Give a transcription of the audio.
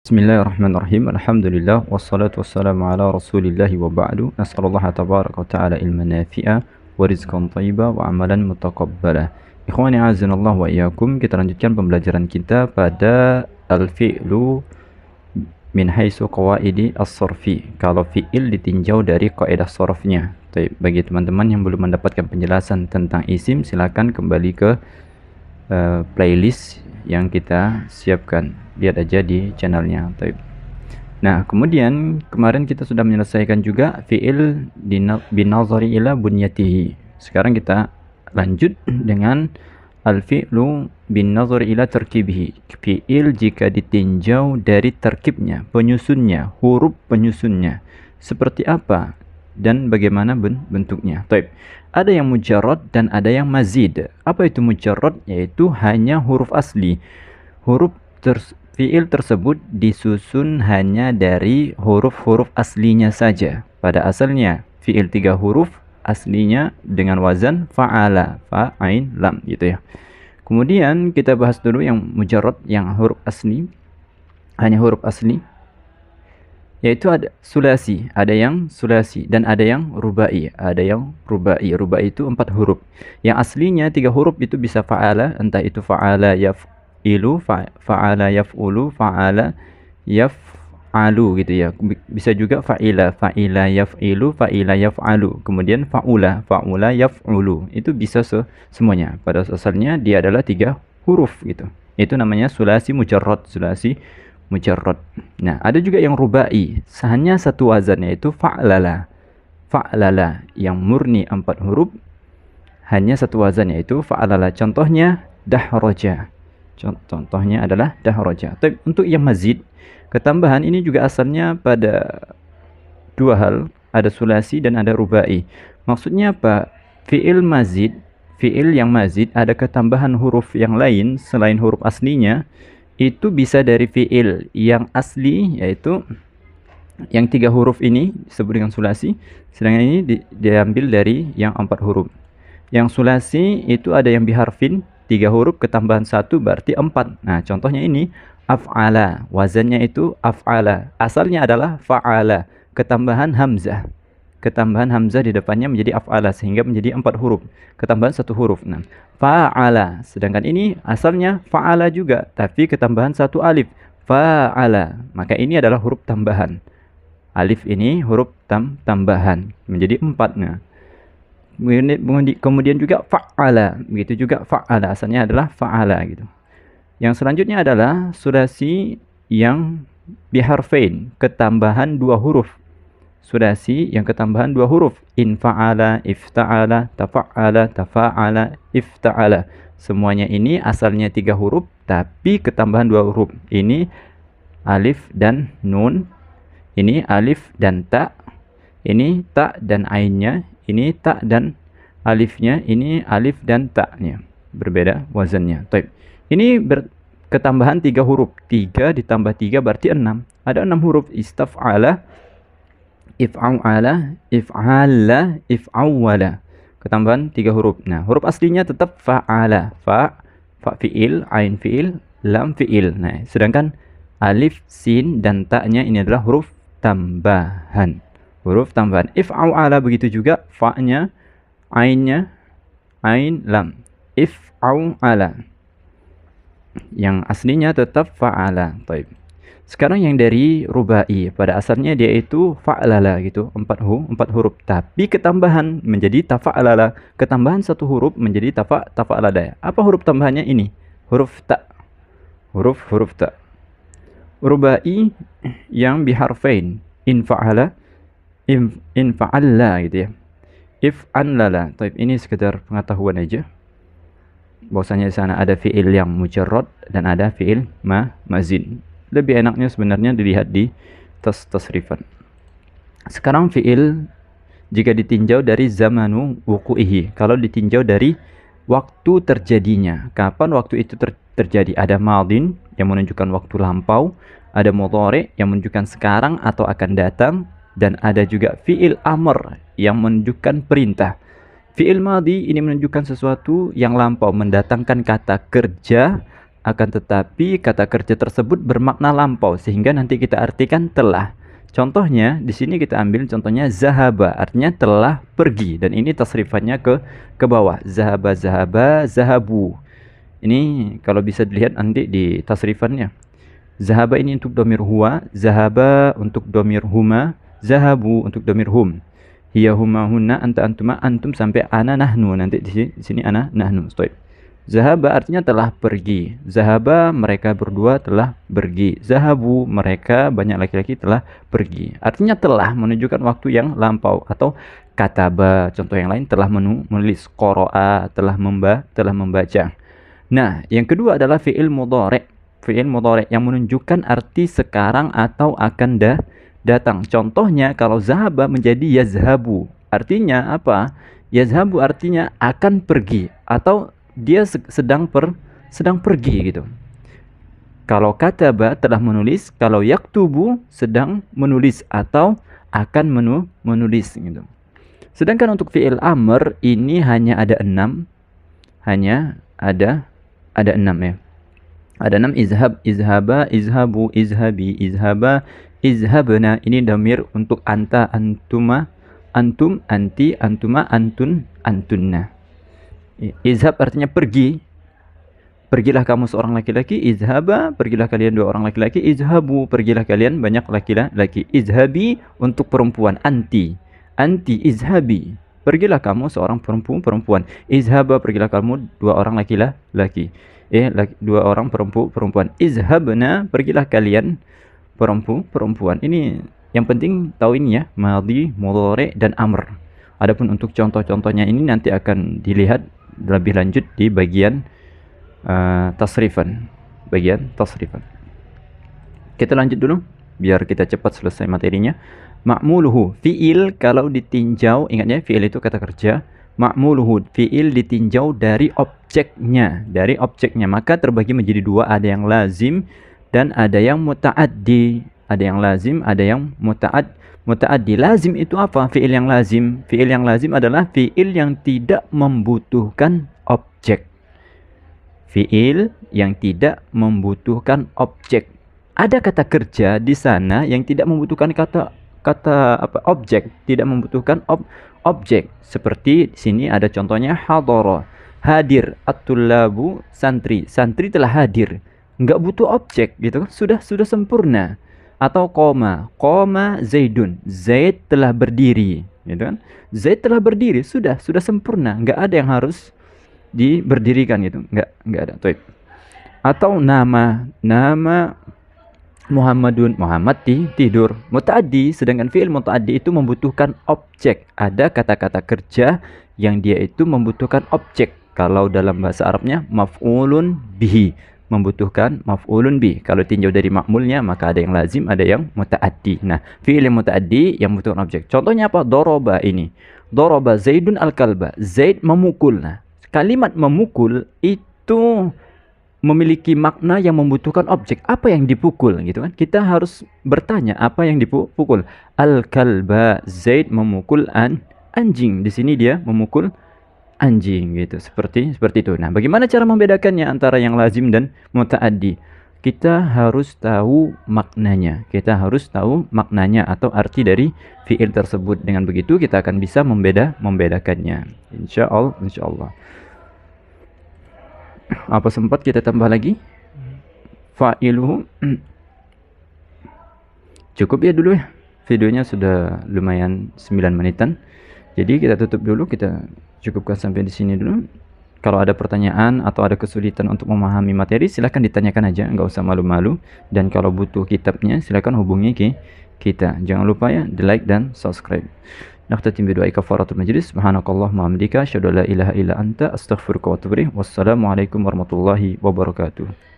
Bismillahirrahmanirrahim. Alhamdulillah wassalatu wassalamu ala Rasulillah wa ba'du. Nas'alullaha tabaraka wa ta'ala ilman nafi'a wa rizqan thayyiba wa amalan mutaqabbala. Ikhwani azanallah wa iyyakum. Kita lanjutkan pembelajaran kita pada al-fi'lu min haitsu qawaidi as-sarfi. Kalau fi'il ditinjau dari kaidah sarfnya. Bagi teman-teman yang belum mendapatkan penjelasan tentang isim, silakan kembali ke playlist yang kita siapkan. Lihat aja di channelnya. Nah, kemudian kemarin kita sudah menyelesaikan juga fi'il binazari ila bunyatihi. Sekarang kita lanjut dengan al-fi'lu binazari ila tarkibihi. Fi'il jika ditinjau dari terkibnya, penyusunnya, huruf penyusunnya. Seperti apa dan bagaimana bentuknya. Ada yang mujarrad dan ada yang mazid. Apa itu mujarrad? Yaitu hanya huruf asli. Huruf fi'il tersebut disusun hanya dari huruf-huruf aslinya saja. Pada asalnya fi'il 3 huruf aslinya dengan wazan fa'ala, fa, ain, lam gitu ya. Kemudian kita bahas dulu yang mujarrad, yang huruf asli, hanya huruf asli, yaitu ada sulasi, ada yang sulasi dan ada yang rubai, ada yang rubai. Rubai itu 4 huruf. Yang aslinya 3 huruf itu bisa fa'ala, entah itu fa'ala yaf'ilu, fa'ala yaf'ulu, fa'ala yaf'alu gitu ya. Bisa juga fa'ila, fa'ila yaf'ilu, fa'ila yaf'alu. Kemudian fa'ula, fa'ula yaf'ulu. Itu bisa semuanya. Pada asalnya dia adalah 3 huruf gitu. Itu namanya sulasi mujarrad, sulasi mujarrad. Nah, ada juga yang rubai, hanya 1 wazan, yaitu fa'lala. Fa'lala yang murni 4 huruf, hanya 1 wazan, yaitu fa'lala. Contohnya dahraja. Contohnya adalah dahraja. Tapi untuk yang mazid, ketambahan ini juga asalnya pada 2 hal, ada sulasi dan ada rubai. Maksudnya apa? Fi'il mazid, fi'il yang mazid ada ketambahan huruf yang lain selain huruf aslinya. Itu bisa dari fi'il yang asli, yaitu yang 3 huruf ini disebut dengan sulasi, sedangkan ini diambil dari yang 4 huruf. Yang sulasi itu ada yang biharfin, 3 huruf ketambahan 1 berarti 4. Nah, contohnya ini af'ala, wazannya itu af'ala, asalnya adalah fa'ala, ketambahan hamzah. Ketambahan hamzah di depannya menjadi af'ala sehingga menjadi 4 huruf, ketambahan 1 huruf. Nah, fa'ala, sedangkan ini asalnya fa'ala juga tapi ketambahan 1 alif, fa'ala, maka ini adalah huruf tambahan. Alif ini huruf tambahan menjadi 4. Nah, kemudian juga fa'ala, begitu juga fa'ala, asalnya adalah fa'ala gitu. Yang selanjutnya adalah sulasi yang biharfain, ketambahan 2 huruf. Sulasi yang ketambahan 2 huruf, in fa'ala, ifta'ala, tafa'ala, tafa'ala, ifta'ala. Semuanya ini asalnya 3 huruf tapi ketambahan 2 huruf. Ini alif dan nun, ini alif dan ta, ini ta dan ainnya, ini ta dan alifnya, ini alif dan ta-nya. Berbeda wazannya. Ini ketambahan 3 huruf. 3 ditambah 3 berarti 6. Ada 6 huruf, istaf'ala, if'ala, if'ala, if'awwala. Ketambahan 3 huruf. Nah, huruf aslinya tetap fa'ala, fa fi'il, ain fi'il, lam fi'il. Nah, sedangkan alif, sin dan ta-nya ini adalah huruf tambahan. Huruf tambahan. If'ala begitu juga, fa-nya, ainnya, ain, lam. If'ala. Yang aslinya tetap fa'ala. Sekarang yang dari rubai, pada asalnya dia itu fa'lala gitu, 4 huruf, tapi ketambahan menjadi tafa'lala, ketambahan 1 huruf menjadi tafa'lala. Apa huruf tambahannya ini? Huruf ta. Huruf ta. Rubai yang biharfain, in fa'ala, in fa'alla gitu ya. If'anlala. Ini sekedar pengetahuan aja. Bahwasanya di sana ada fi'il yang mujarrad dan ada fi'il mazid. Lebih enaknya sebenarnya dilihat di tasrifan. Sekarang fi'il jika ditinjau dari zamanu wuku'ihi, kalau ditinjau dari waktu terjadinya, kapan waktu itu terjadi. Ada madin yang menunjukkan waktu lampau, ada mudhari yang menunjukkan sekarang atau akan datang, dan ada juga fi'il amr yang menunjukkan perintah. Fi'il madhi ini menunjukkan sesuatu yang lampau, mendatangkan kata kerja akan tetapi kata kerja tersebut bermakna lampau sehingga nanti kita artikan telah. Contohnya di sini kita ambil contohnya zahaba, artinya telah pergi, dan ini tasrifannya ke bawah. Zahaba, zahaba, zahabu. Ini kalau bisa dilihat nanti di tasrifannya. Zahaba ini untuk domir huwa, zahaba untuk domir huma, zahabu untuk domir hum. Hiya huma hunna anta antuma antum sampai ana nahnu, nanti di sini ana nahnu. Stop. Zahaba artinya telah pergi. Zahaba mereka berdua telah pergi. Zahabu mereka banyak laki-laki telah pergi. Artinya telah menunjukkan waktu yang lampau. Atau kataba, contoh yang lain, telah menulis. Qoro'a telah membaca. Nah, yang kedua adalah fi'il mudhari'. Fi'il mudhari' yang menunjukkan arti sekarang atau akan datang. Contohnya kalau zahaba menjadi yazhabu. Artinya apa? Yazhabu artinya akan pergi atau dia sedang pergi gitu. Kalau kataba telah menulis, kalau yaktubu sedang menulis atau akan menulis gitu. Sedangkan untuk fi'il amr ini hanya ada 6. Hanya ada 6 ya. Ada 6, izhab, izhaba, izhabu, izhabi, izhaba, izhabna. Ini damir untuk anta, antuma, antum, anti, antuma, antun, antunna. Izhab artinya pergi. Pergilah kamu seorang laki-laki. Izhaba, pergilah kalian 2 orang laki-laki. Izhabu, pergilah kalian banyak laki-laki. Izhabi untuk perempuan. Anti, izhabi, pergilah kamu seorang perempuan. Izhaba, pergilah kamu 2 orang laki-laki. 2 orang perempuan. Izhabna, pergilah kalian perempuan. Ini yang penting tahu ini ya, madhi, mudhari, dan amr. Adapun untuk contoh-contohnya ini nanti akan dilihat lebih lanjut di bagian tasrifan. Kita lanjut dulu biar kita cepat selesai materinya. Ma'muluhu, fi'il kalau ditinjau, ingatnya fi'il itu kata kerja. Ma'muluhu, fi'il ditinjau dari objeknya, maka terbagi menjadi 2, ada yang lazim dan ada yang muta'addi. Ada yang lazim, ada yang muta'addi. Lazim itu apa? Fi'il yang lazim. Fi'il yang lazim adalah fi'il yang tidak membutuhkan objek. Fi'il yang tidak membutuhkan objek. Ada kata kerja di sana yang tidak membutuhkan objek, tidak membutuhkan objek. Seperti di sini ada contohnya hadara, hadir, at-tullabu, santri. Santri telah hadir. Enggak butuh objek gitu kan? Sudah sempurna. Atau koma zaidun, Zaid telah berdiri, gitu kan? Zaid telah berdiri, sudah sempurna, nggak ada yang harus diberdirikan gitu, nggak ada. Atau nama Muhammadun, Muhammad tidur, mutaaddi. Sedangkan fi'il mutaaddi itu membutuhkan objek, ada kata-kata kerja yang dia itu membutuhkan objek. Kalau dalam bahasa Arabnya maf'ulun bihi, membutuhkan maf'ulun bi. Kalau tinjau dari makmulnya maka ada yang lazim, ada yang muta'addi. Nah, fi'il muta'addi yang membutuhkan objek. Contohnya apa? Doroba ini. Doroba Zaidun al-kalba. Zaid memukul. Nah, kalimat memukul itu memiliki makna yang membutuhkan objek. Apa yang dipukul gitu kan? Kita harus bertanya apa yang dipukul. Al-kalba, Zaid memukul anjing. Di sini dia memukul anjing gitu, seperti itu. Nah, bagaimana cara membedakannya antara yang lazim dan muta'addi? Kita harus tahu maknanya. Atau arti dari fi'il tersebut. Dengan begitu kita akan bisa membedakannya. Insyaallah. Apa sempat kita tambah lagi? Fa'iluhu. Cukup ya dulu ya. Videonya sudah lumayan 9 menitan. Jadi kita tutup dulu, kita cukupkan sampai di sini dulu. Kalau ada pertanyaan atau ada kesulitan untuk memahami materi, silahkan ditanyakan aja, nggak usah malu-malu. Dan kalau butuh kitabnya, silahkan hubungi kita. Jangan lupa ya, di like dan subscribe. Naqtatim bidu'ai kafaratul majlis. Subhanakallahumma hamdika, asyhadu an la ilaha illa anta, astaghfiruka wa atubu ilaik. Wassalamualaikum warahmatullahi wabarakatuh.